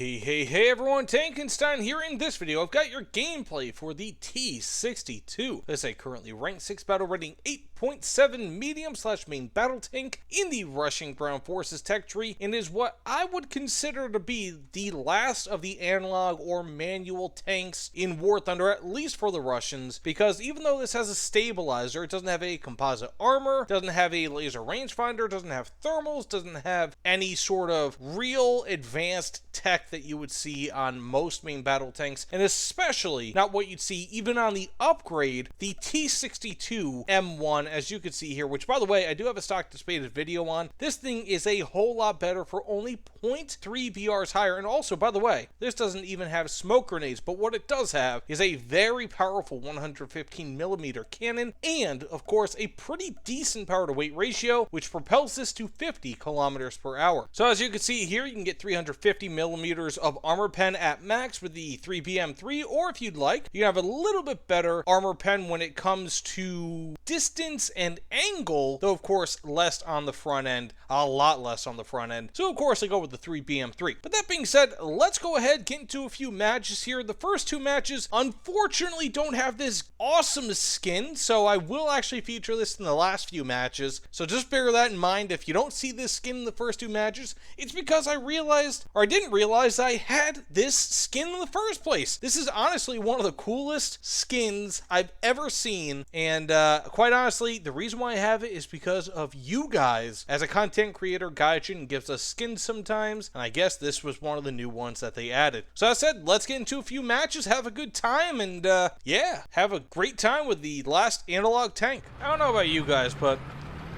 Hey everyone, Tankenstein here. In this video, I've got your gameplay for the T-62. This is a currently ranked 6 battle rating 8.7 medium/main battle tank in the Russian Ground Forces tech tree, and is what I would consider to be the last of the analog or manual tanks in War Thunder, at least for the Russians, because even though this has a stabilizer, it doesn't have a composite armor, doesn't have a laser rangefinder, doesn't have thermals, doesn't have any sort of real advanced tech that you would see on most main battle tanks, and especially not what you'd see even on the upgrade, the T-62 M1, as you can see here, which, by the way, I do have a stock displayed video on. This thing is a whole lot better for only 0.3 BRs higher, and also, by the way, this doesn't even have smoke grenades, but what it does have is a very powerful 115mm cannon, and, of course, a pretty decent power-to-weight ratio, which propels this to 50 kilometers per hour. So as you can see here, you can get 350mm of armor pen at max with the 3BM3, or if you'd like, you have a little bit better armor pen when it comes to distance and angle, though of course less on the front end, a lot less on the front end. So of course I go with the 3BM3. But that being said, let's go ahead, get into a few matches here. The first two matches unfortunately don't have this awesome skin, so I will actually feature this in the last few matches. So just bear that in mind. If you don't see this skin in the first two matches, it's because I realized, or I didn't realize, I had this skin in the first place. This is honestly one of the coolest skins I've ever seen, and quite honestly, the reason why I have it is because of you guys. As a content creator, Gaijin gives us skins sometimes, and I guess this was one of the new ones that they added. So as I said, let's get into a few matches, have a good time, and yeah, have a great time with the last analog tank. I don't know about you guys, but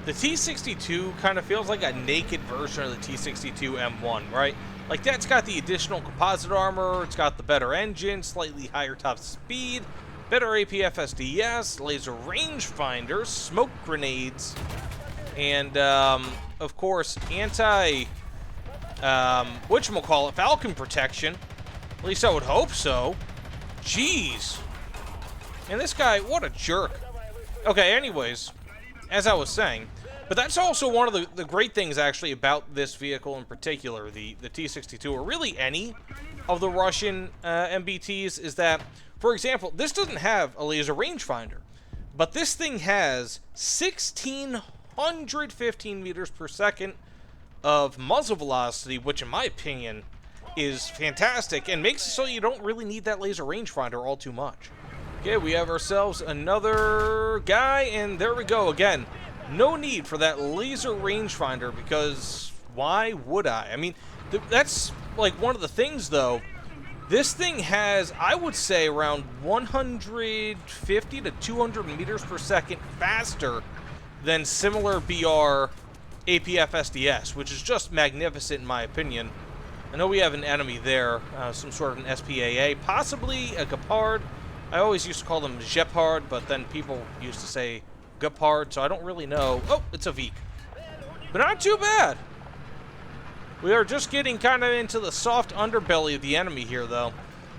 the T-62 kind of feels like a naked version of the T-62 M1, right? Like, that's got the additional composite armor, it's got the better engine, slightly higher top speed, better APF SDS, laser rangefinder, smoke grenades, and, of course, whatchamacallit, Falcon protection. At least I would hope so. Jeez. And this guy, what a jerk. Okay, anyways, as I was saying, but that's also one of the great things, actually, about this vehicle in particular, the T-62, or really any of the Russian MBTs, is that, for example, this doesn't have a laser rangefinder, but this thing has 1,615 meters per second of muzzle velocity, which, in my opinion, is fantastic, and makes it so you don't really need that laser rangefinder all too much. Okay, we have ourselves another guy, and there we go again. No need for that laser rangefinder, because why would I? I mean, that's like one of the things, though. This thing has, I would say, around 150 to 200 meters per second faster than similar BR APF SDS, which is just magnificent in my opinion. I know we have an enemy there, some sort of an SPAA, possibly a Gepard. I always used to call them Gepard, but then people used to say Gepard, so I don't really know. Oh, it's a Veek. But not too bad. We are just getting kind of into the soft underbelly of the enemy here, though.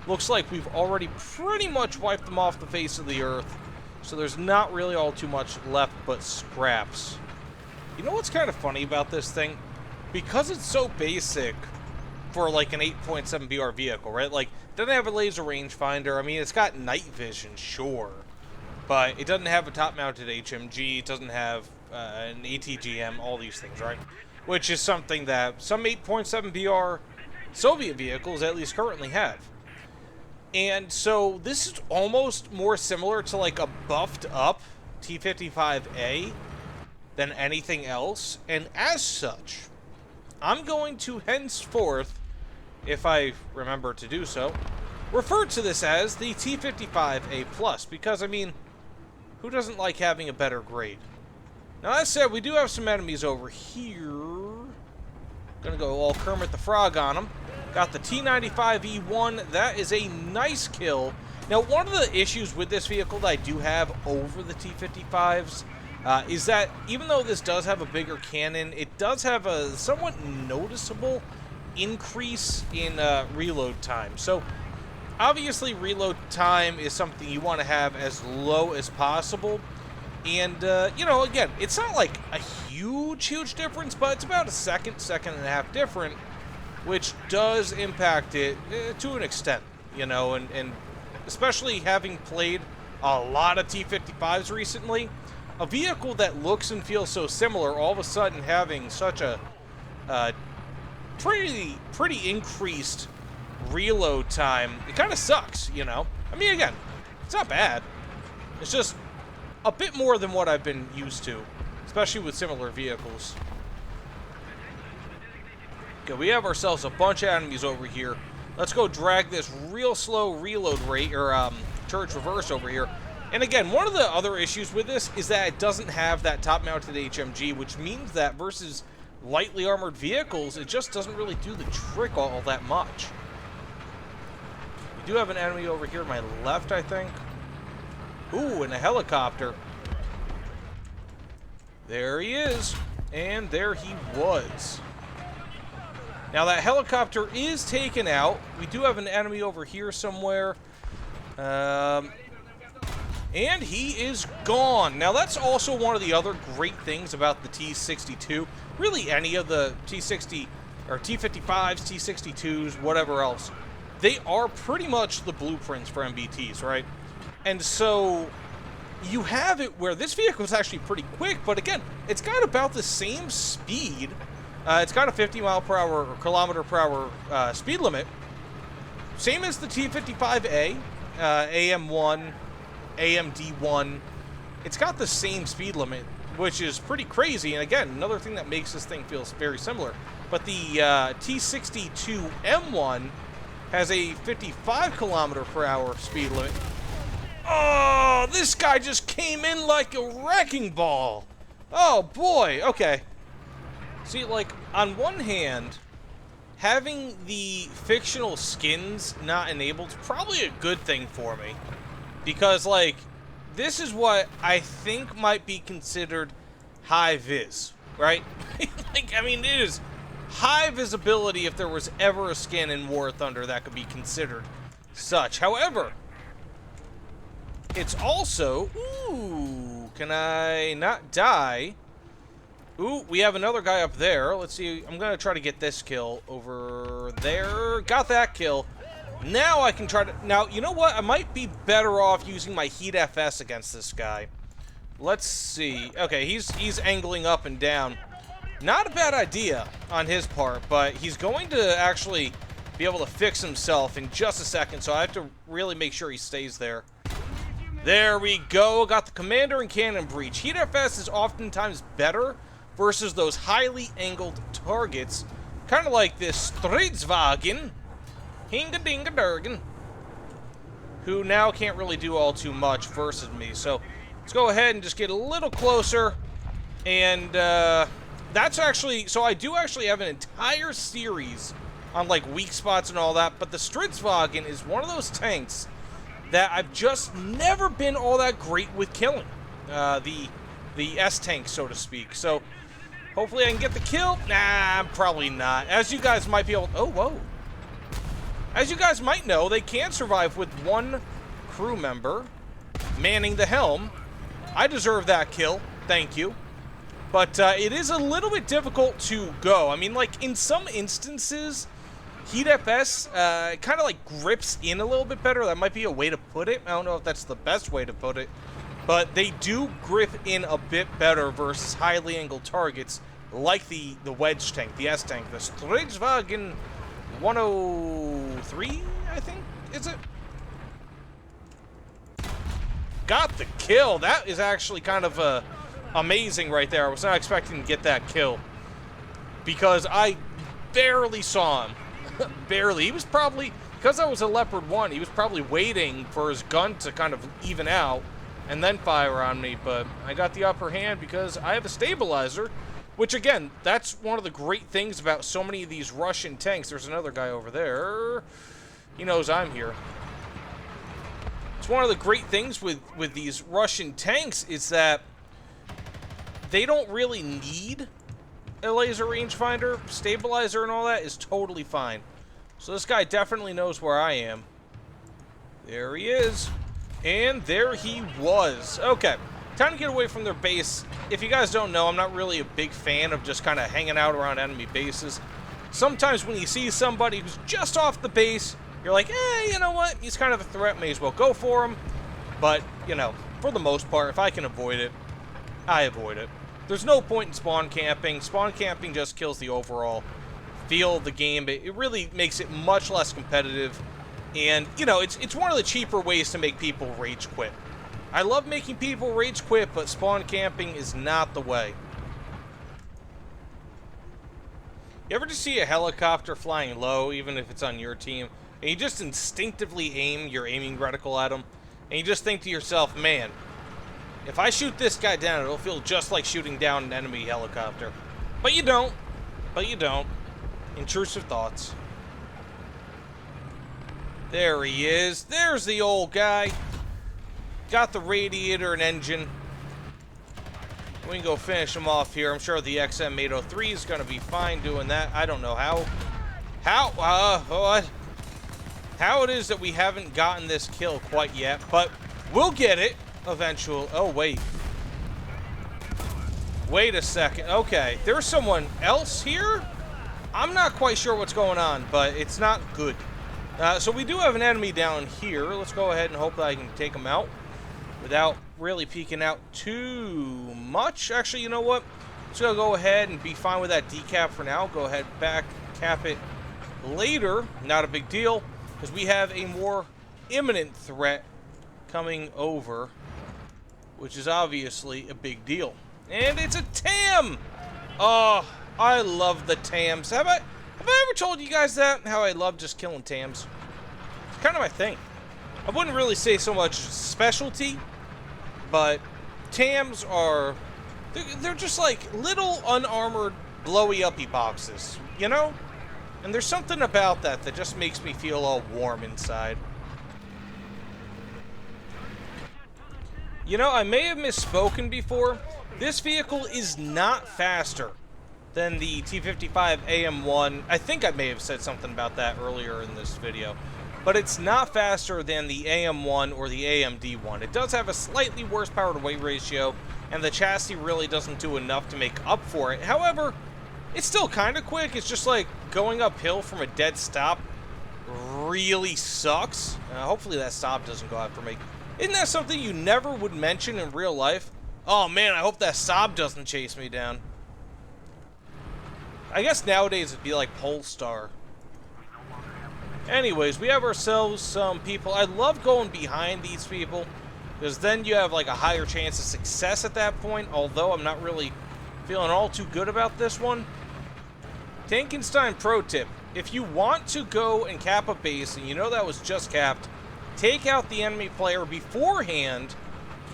Looks like we've already pretty much wiped them off the face of the earth, so there's not really all too much left but scraps. You know what's kind of funny about this thing? Because it's so basic for like an 8.7 BR vehicle, right? Like, it doesn't have a laser rangefinder. I mean, it's got night vision, sure, but it doesn't have a top-mounted HMG, it doesn't have an ATGM, all these things, right? Which is something that some 8.7 BR Soviet vehicles at least currently have. And so this is almost more similar to like a buffed-up T-55A than anything else, and as such, I'm going to henceforth, if I remember to do so, refer to this as the T-55A+, because, I mean, who doesn't like having a better grade? Now, that said, we do have some enemies over here. Gonna go all Kermit the Frog on them. Got the T-95E1. That is a nice kill. Now, one of the issues with this vehicle that I do have over the T-55s is that even though this does have a bigger cannon, it does have a somewhat noticeable increase in reload time. So, obviously, reload time is something you want to have as low as possible. And, you know, again, it's not like a huge difference, but it's about a second and a half different. which does impact it to an extent, you know, and especially having played a lot of T-55s recently, a vehicle that looks and feels so similar, all of a sudden having such a pretty increased reload time, it kind of sucks, you know? I mean, again, it's not bad. It's just a bit more than what I've been used to, especially with similar vehicles. Okay, we have ourselves a bunch of enemies over here. Let's go drag this real slow reload rate, or charge reverse over here. And again, one of the other issues with this is that it doesn't have that top-mounted HMG, which means that versus lightly armored vehicles, it just doesn't really do the trick all that much. We do have an enemy over here to my left, I think. Ooh, and a helicopter. There he is. And there he was. Now that helicopter is taken out. We do have an enemy over here somewhere. And he is gone. Now that's also one of the other great things about the T-62. Really any of the T-60 or T-55s, T-62s, whatever else. They are pretty much the blueprints for MBTs, right? And so you have it where this vehicle is actually pretty quick, but again, it's got about the same speed. It's got a 50 mile per hour or kilometer per hour speed limit. Same as the T-55A, AM1, AMD1. It's got the same speed limit, which is pretty crazy. And again, another thing that makes this thing feel very similar. But the T-62 M1 has a 55 kilometer per hour speed limit. Oh, this guy just came in like a wrecking ball. Oh boy, okay. See, like, on one hand, having the fictional skins not enabled is probably a good thing for me. Because, like, this is what I think might be considered high vis, right? Like, I mean, it is high visibility if there was ever a skin in War Thunder that could be considered such. However, it's also... Ooh, can I not die? Ooh, we have another guy up there. Let's see. I'm going to try to get this kill over there. Got that kill. Now I can try to... Now, you know what? I might be better off using my Heat FS against this guy. Let's see. Okay, he's angling up and down. Not a bad idea on his part, but he's going to actually be able to fix himself in just a second, so I have to really make sure he stays there. There we go. Got the commander and cannon breach. Heat FS is oftentimes better versus those highly angled targets, kind of like this Stridswagen, Hinga-Dinga-Durgan, who now can't really do all too much versus me. So let's go ahead and just get a little closer, and that's actually, so I do actually have an entire series on like weak spots and all that, but the Stridswagen is one of those tanks that I've just never been all that great with killing, the S-tank, so to speak. So hopefully I can get the kill. Nah, probably not. As you guys might be able... Oh, whoa. As you guys might know, they can survive with one crew member manning the helm. I deserve that kill. Thank you. But it is a little bit difficult to go. I mean, like, in some instances, Heat FS kind of, like, grips in a little bit better. That might be a way to put it. I don't know if that's the best way to put it. But they do grip in a bit better versus highly angled targets like the wedge tank, the S-tank, the Stridswagen 103, I think, is it? Got the kill. That is actually kind of amazing right there. I was not expecting to get that kill because I barely saw him. Barely. He was probably, because I was a Leopard 1, he was probably waiting for his gun to kind of even out and then fire on me, but I got the upper hand because I have a stabilizer, which, again, that's one of the great things about so many of these Russian tanks. There's another guy over there. He knows I'm here. It's one of the great things with these Russian tanks is that they don't really need a laser rangefinder. Stabilizer and all that is totally fine. So this guy definitely knows where I am. There he is. And there he was. Okay, time to get away from their base. If you guys don't know, I'm not really a big fan of just kind of hanging out around enemy bases. sometimes when you see somebody who's just off the base, you're like, you know what? He's kind of a threat. May as well go for him. But, you know, for the most part, if I can avoid it, I avoid it. There's no point in spawn camping. Spawn camping just kills the overall feel of the game. It really makes it much less competitive. And, you know, it's one of the cheaper ways to make people rage quit. I love making people rage quit, but spawn camping is not the way. You ever just see a helicopter flying low, even if it's on your team, and you just instinctively aim your aiming reticle at them, and you just think to yourself, man, if I shoot this guy down, it'll feel just like shooting down an enemy helicopter. But you don't. But you don't. Intrusive thoughts. There he is. There's the old guy. Got the radiator and engine. We can go finish him off here. I'm sure the XM803 is going to be fine doing that. I don't know how it is that we haven't gotten this kill quite yet, but we'll get it eventually. Oh, wait. Wait a second. Okay, there's someone else here? I'm not quite sure what's going on, but it's not good. So we do have an enemy down here. Let's go ahead and hope that I can take him out without really peeking out too much. Actually, you know what? Let's go ahead and be fine with that decap for now. Go ahead, back cap it later. Not a big deal, because we have a more imminent threat coming over, which is obviously a big deal. And it's a TAM! Oh, I love the TAMs. Have I ever told you guys that? How I love just killing TAMs? It's kind of my thing. I wouldn't really say so much specialty, but TAMs are, they're just like little unarmored blowy-uppy boxes, you know? And there's something about that that just makes me feel all warm inside. You know, I may have misspoken before. This vehicle is not faster than the T-55 AM1. I think I may have said something about that earlier in this video. But it's not faster than the AM1 or the AMD1. It does have a slightly worse power to weight ratio, and the chassis really doesn't do enough to make up for it. However, it's still kind of quick. It's just like going uphill from a dead stop really sucks. Hopefully that stop doesn't go after me. Isn't that something you never would mention in real life? Oh man, I hope that Saab doesn't chase me down. I guess nowadays it'd be like Polestar. Anyways, we have ourselves some people. I love going behind these people, because then you have like a higher chance of success at that point, although I'm not really feeling all too good about this one. Tankenstein pro tip. If you want to go and cap a base, and you know that was just capped, take out the enemy player beforehand,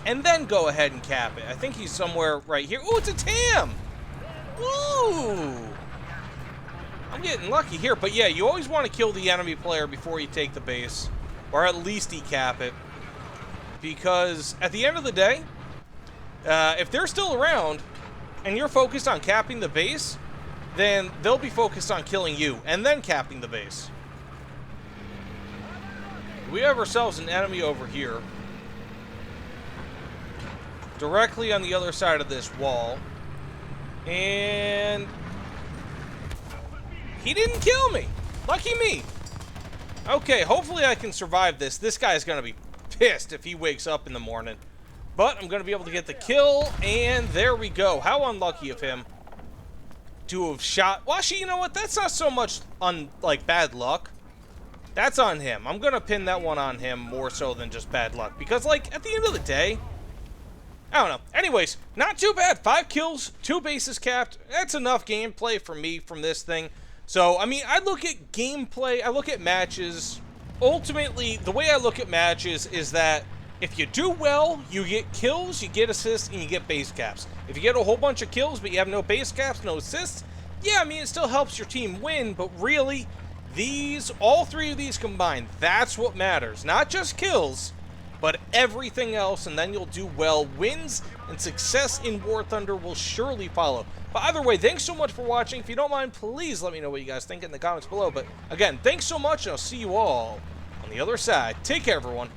and then go ahead and cap it. I think he's somewhere right here. Ooh, it's a TAM! Ooh! I'm getting lucky here, but yeah, you always want to kill the enemy player before you take the base, or at least decap it, because at the end of the day, if they're still around, and you're focused on capping the base, then they'll be focused on killing you, and then capping the base. We have ourselves an enemy over here, directly on the other side of this wall, and he didn't kill me. Lucky me. Okay, hopefully I can survive this. This guy's gonna be pissed if he wakes up in the morning. But I'm gonna be able to get the kill, and there we go. How unlucky of him to have shot. Well, actually, you know what? That's not so much on, like, bad luck. That's on him. I'm gonna pin that one on him more so than just bad luck. Because, like, at the end of the day, I don't know. Anyways, not too bad. 5 kills, 2 bases capped. That's enough gameplay for me from this thing. So, I mean, I look at gameplay, I look at matches. Ultimately, the way I look at matches is that if you do well, you get kills, you get assists, and you get base caps. If you get a whole bunch of kills, but you have no base caps, no assists, yeah, I mean, it still helps your team win, but really, all 3 of these combined, that's what matters. Not just kills, but everything else, and then you'll do well. Wins and success in War Thunder will surely follow. But either way, thanks so much for watching. If you don't mind, please let me know what you guys think in the comments below. But again, thanks so much, and I'll see you all on the other side. Take care, everyone.